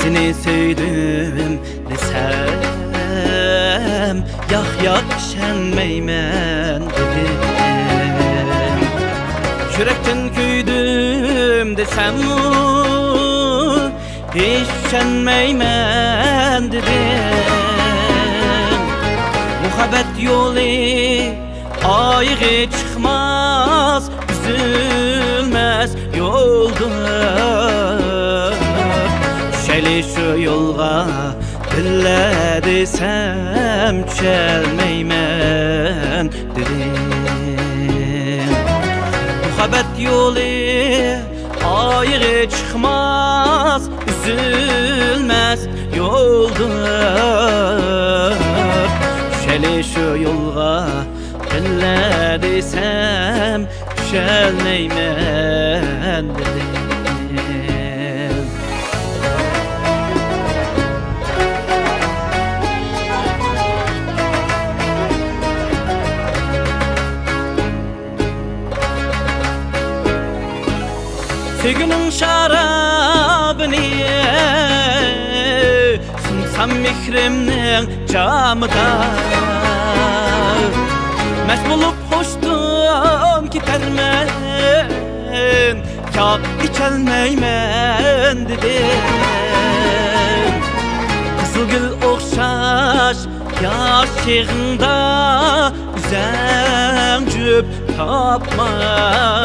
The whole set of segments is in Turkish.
Seni sevdim desem Yak işenmeymen dedim. Yürekten küydüm desem hiç işenmeymen dedim. Muhabbet yolu ayrı çıkmaz, üzülmez yoldur. Düşeli şu yolga dille desem çelmeymen dedim. Muhabbet yolu ayrı çıkmaz, üzülmez yoldur. Düşeli şu yolga dille desem çelmeymen dedim. Sevginin şarabını sunsam mihrimnin camıda, mest bulup hoştum gidermen, yak içelmeymen dedim. Kızılgül okşaş yaşığında üzencüp tapmay.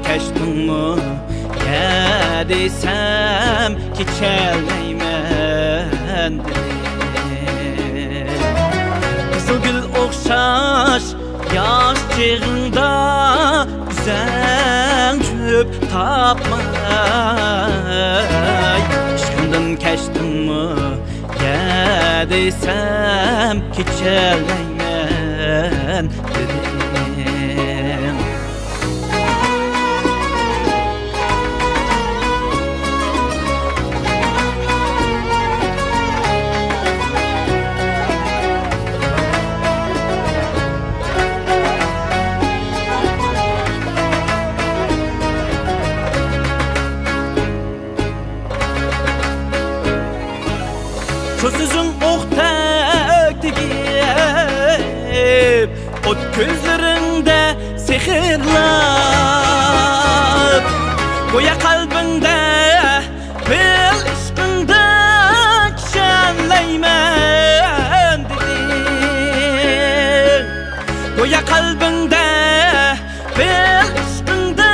Keştin mu ya desem ki çelmeymen dedim. Kızılgül okşaş yaşçığında üzencüp tapmay. Aşkından keştin mu ya desem ki çelmeymen dedim. Şu sözün oktakti giyip ot gözlerinde sihirlap, koya kalbinde bil işkinde şenleymen dedin. Koya kalbinde bil işkinde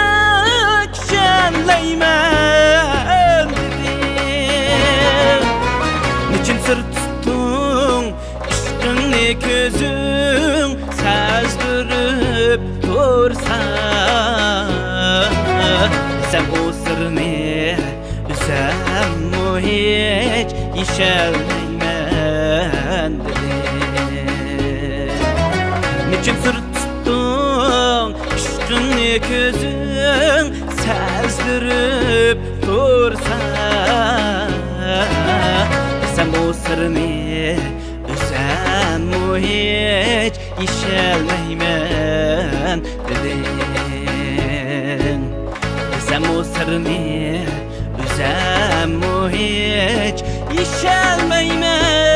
şenleymen dedin. Niçin sır tuttun işkini gözün sezdirip dursa, sen o sırrını üzem mu hiç işelmeymen dedin. Niçin sır tuttun işkini gözün sezdirip dursa, sen bu sırrını üzem mu hiç işelmeymen dedin. Sen bu sırrını üzem mu hiç işelmeymen